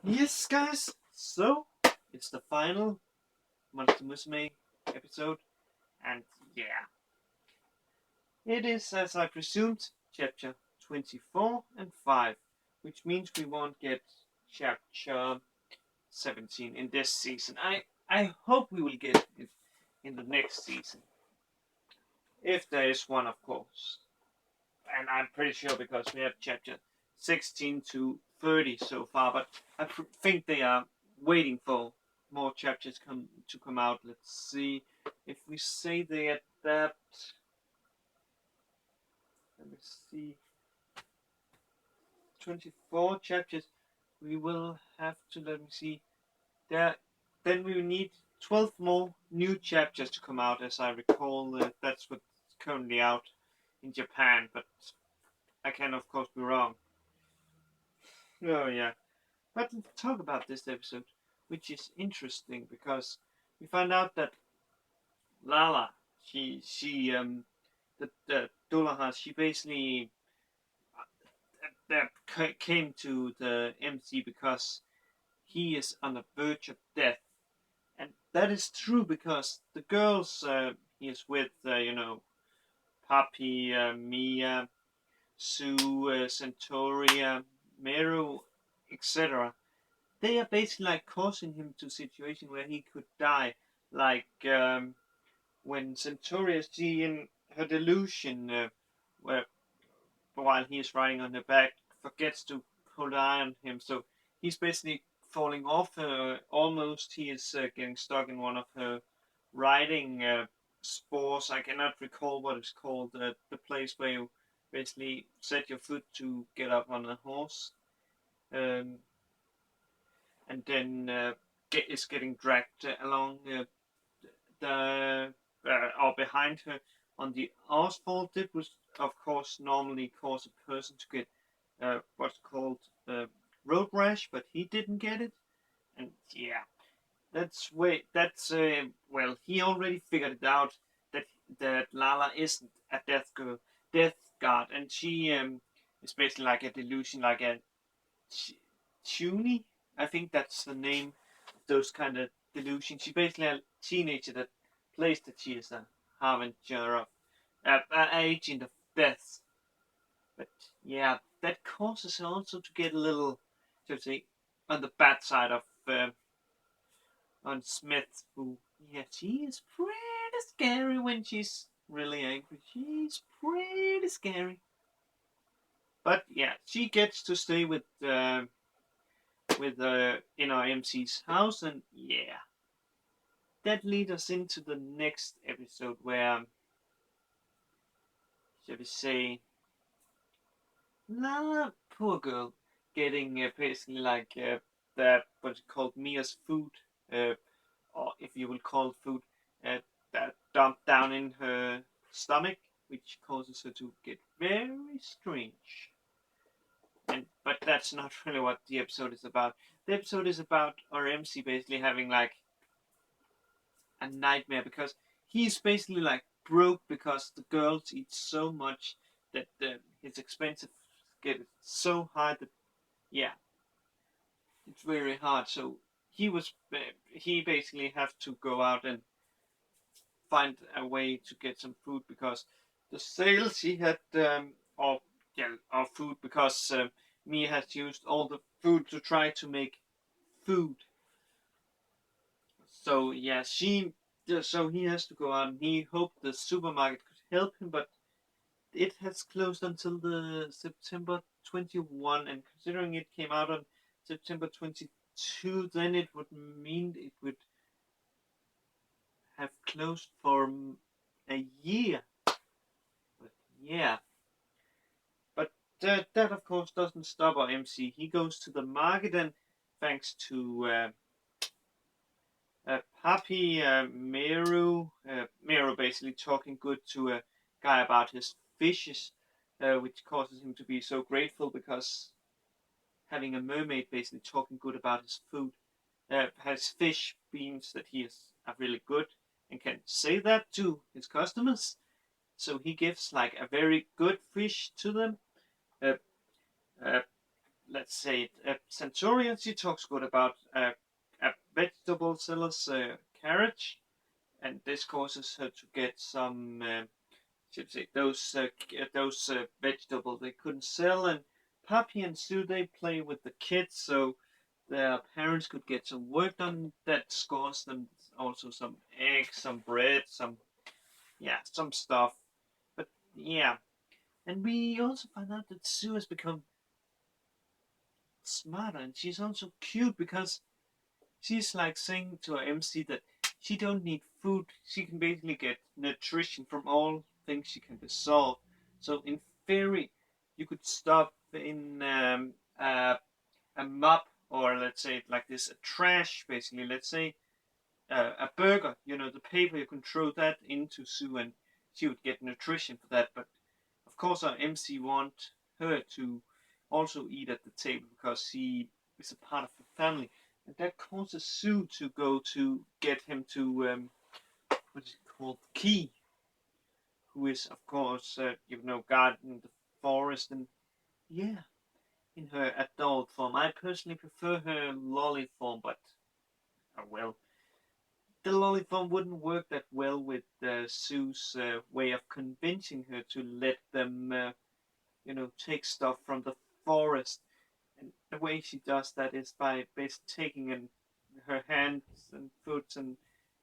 Yes, guys. So it's the final Musume episode, and yeah, it is as I presumed, chapter 24 and 5, which means we won't get chapter 17 in this season. I hope we will get it in the next season, if there is one, of course. And I'm pretty sure because we have chapter 16 to 30 so far, but I think they are waiting for more chapters to come out. Let's see if we say they adapt. Let me see. 24 chapters. We will have to, let me see. There, then we need 12 more new chapters to come out, as I recall. That's what's currently out in Japan, but I can, of course, be wrong. Oh, yeah. But let's talk about this episode, which is interesting because we find out that Lala, the Dolaha, she basically came to the MC because he is on the verge of death, and that is true because the girls he is with, Papi, Mia, Sue, Centauria, Meru, etc. They are basically like causing him to a situation where he could die. Like when Centauri is seeing her delusion, where while he is riding on her back, forgets to hold an eye on him. So he's basically falling off her. Almost, he is getting stuck in one of her riding spores. I cannot recall what it's called. The place where you basically set your foot to get up on a horse. Um, and then is getting dragged along the or behind her on the asphalt. It would, of course, normally cause a person to get what's called road rash, but he didn't get it. And yeah, that's well, he already figured it out that Lala isn't a death guard, and she is basically like a delusion, like a Tuny. I think that's the name of those kind of delusions. She's basically a teenager that plays that she is a harbinger of an agent of death. But yeah, that causes her also to get a little, so to say, on the bad side of on Smith, who yeah, she is pretty scary when she's really angry. She's pretty scary. But yeah, she gets to stay with in our MC's house, and yeah, that leads us into the next episode where, shall we say, Lala, poor girl, getting basically like that what's called Mia's food, uh, or if you will call it food, uh, that dumped down in her stomach, which causes her to get very strange. But that's not really what the episode is about. The episode is about our MC basically having like a nightmare because he's basically like broke because the girls eat so much that his expenses get so high that yeah, it's very hard. So he basically have to go out and find a way to get some food because the sales he had of yeah of food because Mia has used all the food to try to make food. So yeah, so he has to go out and he hoped the supermarket could help him, but it has closed until the September 21, and considering it came out on September 22, then it would mean it would have closed for a year. But yeah, but that of course doesn't stop our MC. He goes to the market and thanks to Papi Meru basically talking good to a guy about his fishes, which causes him to be so grateful because having a mermaid basically talking good about his food, his fish means that he is really good and can say that to his customers. So he gives like a very good fish to them. Uh, uh, let's say, Centurion, she talks good about a vegetable seller's carriage, and this causes her to get some, should say, those vegetables they couldn't sell. And Papi and Sue, they play with the kids, so their parents could get some work done. That scores them also some eggs, some bread, some stuff. But yeah, and we also find out that Sue has become smarter, and she's also cute because she's like saying to her MC that she don't need food. She can basically get nutrition from all things she can dissolve. So in theory, you could stop in a mop, or let's say it like this, a trash basically. Let's say a burger. The paper, you can throw that into Sue, and she would get nutrition for that. But of course, our MC want her to also eat at the table because she is a part of the family, and that causes Sue to go to get him to what is it called, Key, who is of course guarding the forest, and yeah, in her adult form. I personally prefer her lolly form, but well, the lolly form wouldn't work that well with Sue's way of convincing her to let them take stuff from the forest. And the way she does that is by basically taking her hands and foot and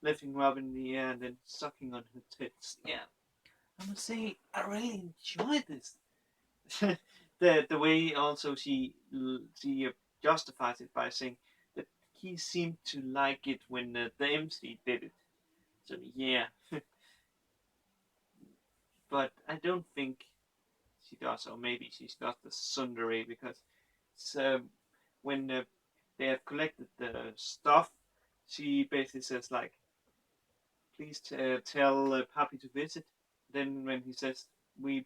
lifting them up in the air and then sucking on her tits. Yeah, I must say I really enjoy this. The way also she justifies it by saying that he seemed to like it when the MC did it. So yeah, but I don't think she does, or maybe she's not the tsundere, because it's, when they have collected the stuff, she basically says like, "Please tell Papi to visit." Then when he says, we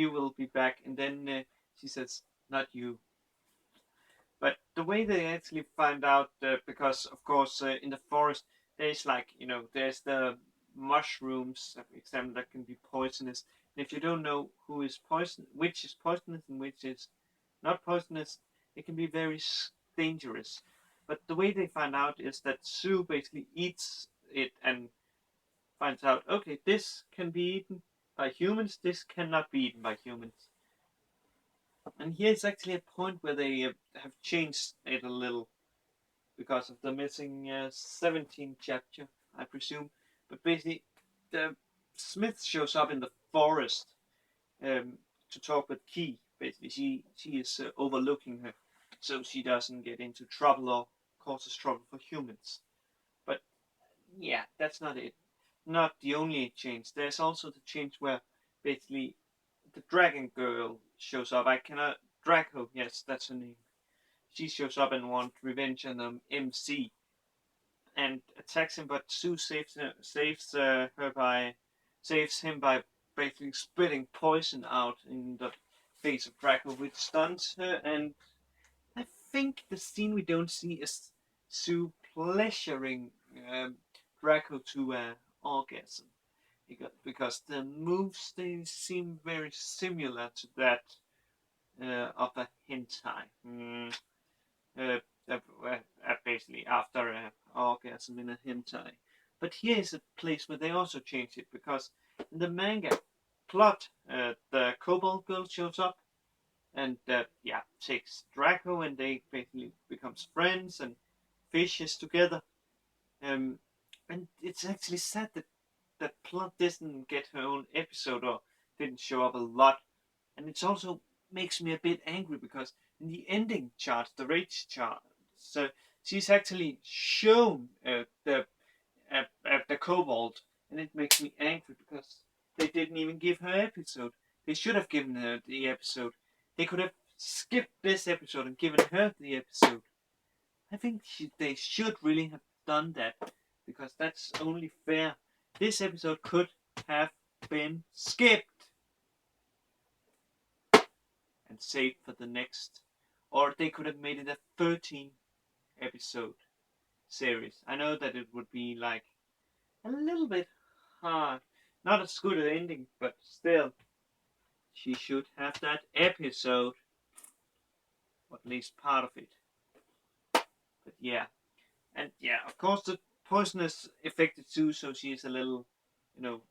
will be back," and then she says, "Not you." But the way they actually find out, because of course in the forest there's like there's the mushrooms, for example, that can be poisonous. And if you don't know which is poisonous and which is not poisonous, it can be very dangerous. But the way they find out is that Sue basically eats it and finds out, okay, this can be eaten by humans, this cannot be eaten by humans. And here's actually a point where they have changed it a little because of the missing 17th chapter, I presume. But basically, the Smith shows up in the forest to talk with Key. Basically, she is overlooking her, so she doesn't get into trouble or causes trouble for humans. But yeah, that's not it. Not the only change. There's also the change where basically the dragon girl shows up. I cannot Draco. Yes, that's her name. She shows up and wants revenge on MC and attacks him, but Sue saves him by basically spitting poison out in the face of Draco, which stuns her. And I think the scene we don't see is Sue pleasuring Draco to orgasm, because the moves, they seem very similar to that of a hentai. Uh, Basically after orgasm in a hentai. But here is a place where they also changed it, because in the manga plot, the kobold girl shows up and takes Draco, and they basically becomes friends and fishes together. Um, and it's actually sad that plot didn't get her own episode, or didn't show up a lot. And it also makes me a bit angry because in the ending chart, the rage chart, so she's actually shown the kobold, and it makes me angry because they didn't even give her episode. They should have given her the episode. They could have skipped this episode and given her the episode. I think they should really have done that, because that's only fair. This episode could have been skipped and saved for the next. Or they could have made it a 13 episode series. I know that it would be like a little bit hard. Not as good an ending, but still, she should have that episode. or at least part of it. But yeah, and yeah, of course the poison is affected too, so she's a little, you know,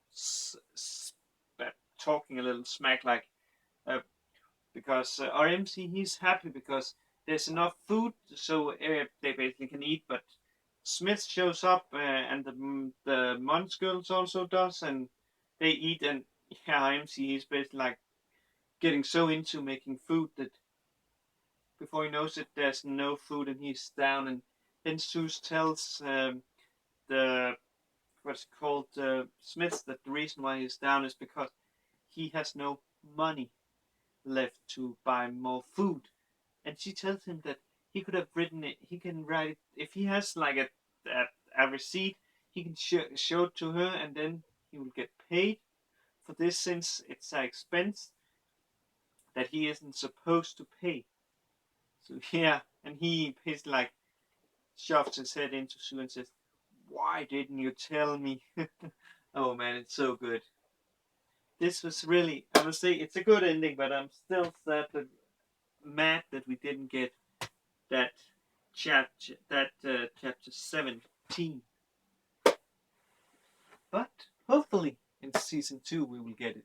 talking a little smack like, uh, because RMC, he's happy because there's enough food, so they basically can eat. But Smith shows up, and the Mons girls also does, and they eat. And yeah, RMC, he's basically like getting so into making food that before he knows it, there's no food, and he's down. And then Seuss tells the what's called Smith that the reason why he's down is because he has no money left to buy more food. And she tells him that he could have written it. He can write it if he has like a receipt. He can show it to her, and then he will get paid for this since it's an expense that he isn't supposed to pay. So yeah, and he basically like shoves his head into Sue and says, "Why didn't you tell me?" Oh man, it's so good. This was really, I must say, it's a good ending, but I'm still mad that we didn't get that chapter 17. But hopefully in season 2 we will get it.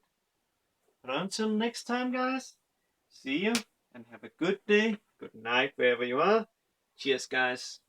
But until next time, guys, see you and have a good day, good night wherever you are. Cheers, guys.